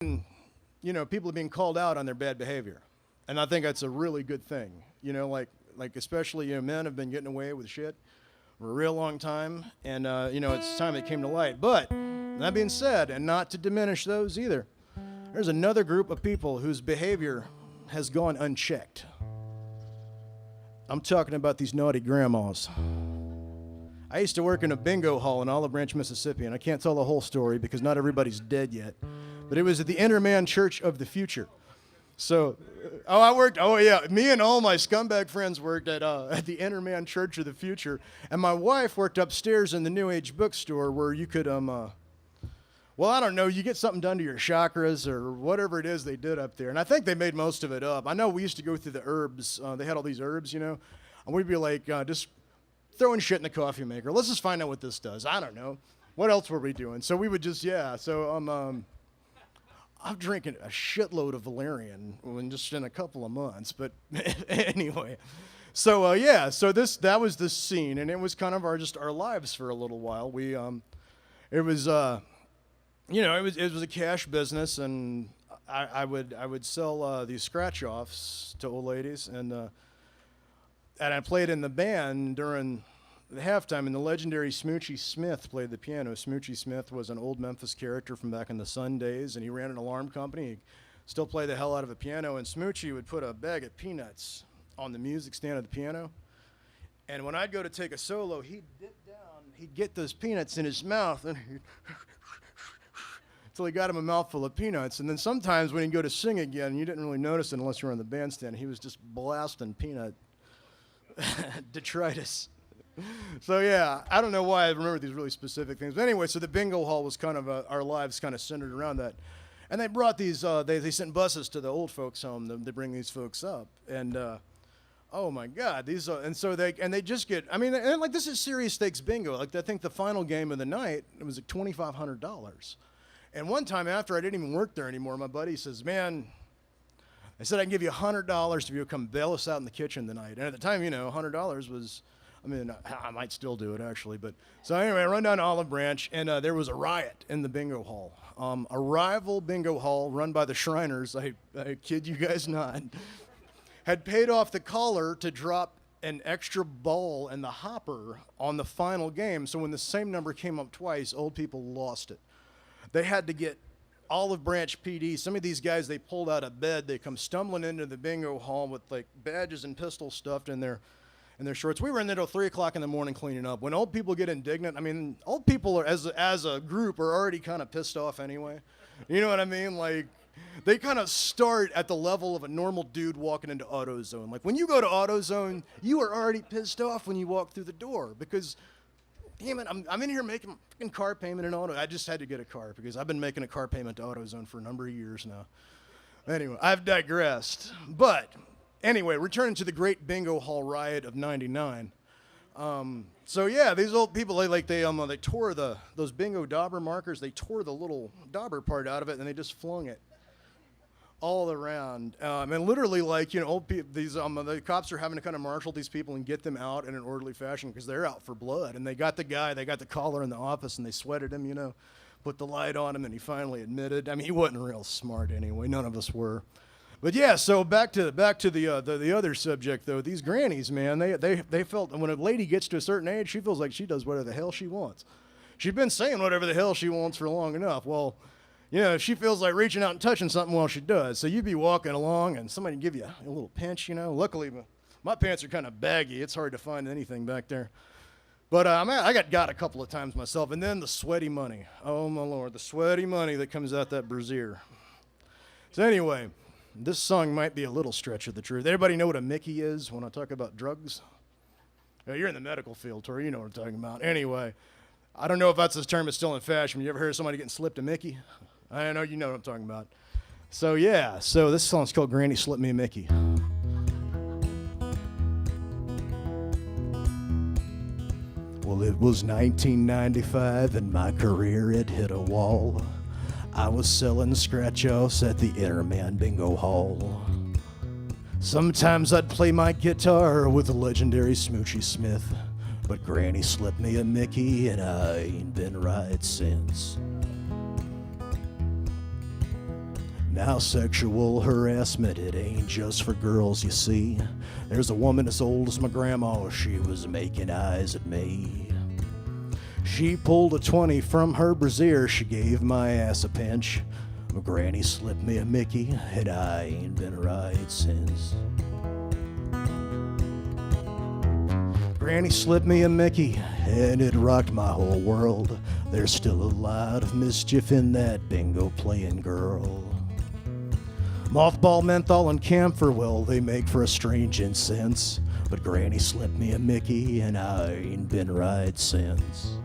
People are being called out on their bad behavior, and I think that's a really good thing. Like especially men have been getting away with shit for a real long time, and it's time it came to light. But that being said, and not to diminish those either, there's another group of people whose behavior has gone unchecked. I'm talking about these naughty grandmas. I used to work in a bingo hall in Olive Branch, Mississippi, and I can't tell the whole story because not everybody's dead yet. But it was at the Interman Church of the Future. So, me and all my scumbag friends worked at the Interman Church of the Future, and my wife worked upstairs in the New Age bookstore where you could, I don't know, you get something done to your chakras or whatever it is they did up there. And I think they made most of it up. I know we used to go through the herbs. They had all these herbs, and we'd be like, just throwing shit in the coffee maker. Let's just find out what this does. I don't know. What else were we doing? So we would just, I'm drinking a shitload of Valerian in a couple of months. But anyway, so that was the scene, and it was kind of our lives for a little while. It was a cash business, and I would sell these scratch offs to old ladies, and I played in the band during the halftime, and the legendary Smoochie Smith played the piano. Smoochie Smith was an old Memphis character from back in the Sun days, and he ran an alarm company. He still played the hell out of a piano, and Smoochie would put a bag of peanuts on the music stand of the piano, and when I'd go to take a solo, he'd dip down, he'd get those peanuts in his mouth, and he'd until he got him a mouthful of peanuts. And then sometimes when he'd go to sing again, you didn't really notice it unless you were on the bandstand, he was just blasting peanut detritus. So yeah, I don't know why I remember these really specific things. But anyway, so the bingo hall was kind of our lives kind of centered around that. And they brought these, they sent buses to the old folks home to bring these folks up. And oh my God, these they just get, and like this is serious stakes bingo. Like I think the final game of the night, it was like $2,500. And one time after I didn't even work there anymore, my buddy says, man, I said I can give you $100 if you come bail us out in the kitchen tonight. And at the time, $100 was, I might still do it actually. But so anyway, I run down to Olive Branch, and there was a riot in the bingo hall. A rival bingo hall run by the Shriners, I kid you guys not, had paid off the caller to drop an extra ball in the hopper on the final game. So when the same number came up twice, old people lost it. They had to get Olive Branch PD. Some of these guys, they pulled out of bed. They come stumbling into the bingo hall with like badges and pistols stuffed in their shorts. We were in there till 3 o'clock in the morning cleaning up. When old people get indignant, old people are, as a group are already kind of pissed off anyway. You know what I mean? Like, they kind of start at the level of a normal dude walking into AutoZone. Like, when you go to AutoZone, you are already pissed off when you walk through the door because, damn it, I'm in here making a fucking car payment in auto. I just had to get a car because I've been making a car payment to AutoZone for a number of years now. Anyway, I've digressed. But anyway, returning to the great bingo hall riot of '99. So yeah, these old people, they tore those bingo dauber markers. They tore the little dauber part out of it, and they just flung it all around. And literally, old people, the cops are having to kind of marshal these people and get them out in an orderly fashion because they're out for blood. And they got the caller in the office, and they sweated him, put the light on him, and he finally admitted. He wasn't real smart anyway. None of us were. But yeah, so back to the other subject though. These grannies, man, they felt when a lady gets to a certain age, she feels like she does whatever the hell she wants. She's been saying whatever the hell she wants for long enough. Well, she feels like reaching out and touching something while she does. So you'd be walking along and somebody give you a little pinch, Luckily, my pants are kind of baggy. It's hard to find anything back there. But I got a couple of times myself. And then the sweaty money. Oh, my Lord, the sweaty money that comes out that brassiere. So anyway, this song might be a little stretch of the truth. Everybody know what a Mickey is when I talk about drugs? Yeah, you're in the medical field, Tori. You know what I'm talking about. Anyway, I don't know if that's this term is still in fashion. You ever heard of somebody getting slipped a Mickey? I know you know what I'm talking about. So yeah, this song's called Granny Slipped Me a Mickey. Well, it was 1995 and my career had hit a wall. I was selling scratch-offs at the Interman Bingo Hall. Sometimes I'd play my guitar with the legendary Smoochie Smith, but Granny slipped me a Mickey and I ain't been right since. Now sexual harassment, it ain't just for girls, you see. There's a woman as old as my grandma, she was making eyes at me. She pulled a 20 from her brassiere, she gave my ass a pinch. My granny slipped me a Mickey, and I ain't been right since. Granny slipped me a Mickey, and it rocked my whole world. There's still a lot of mischief in that bingo playing girl. Mothball, menthol, and camphor, well, they make for a strange incense. But Granny slipped me a Mickey, and I ain't been right since.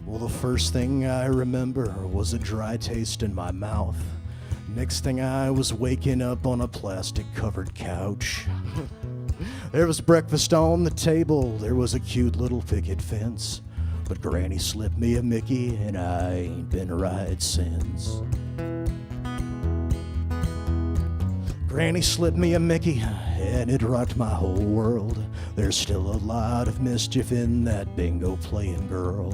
Well, the first thing I remember was a dry taste in my mouth. Next thing I was waking up on a plastic-covered couch. There was breakfast on the table, there was a cute little picket fence. But Granny slipped me a Mickey, and I ain't been right since. Granny slipped me a Mickey, and it rocked my whole world. There's still a lot of mischief in that bingo playing girl.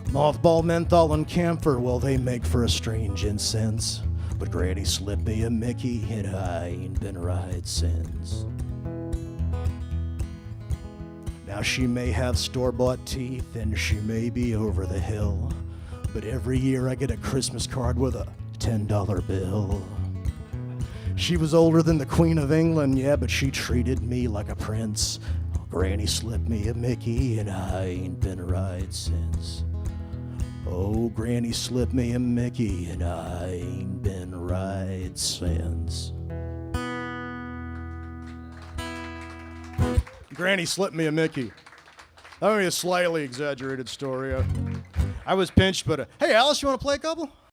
Mothball, menthol, and camphor, well, they make for a strange incense. But Granny slipped me a Mickey, and I ain't been right since. Now she may have store-bought teeth, and she may be over the hill, but every year I get a Christmas card with a $10 bill. She was older than the Queen of England, yeah, but she treated me like a prince. Granny slipped me a Mickey, and I ain't been right since. Oh, Granny slipped me a Mickey, and I ain't been right since. Granny slipped me a Mickey. That may be a slightly exaggerated story. I was pinched, but hey, Alice, you want to play a couple?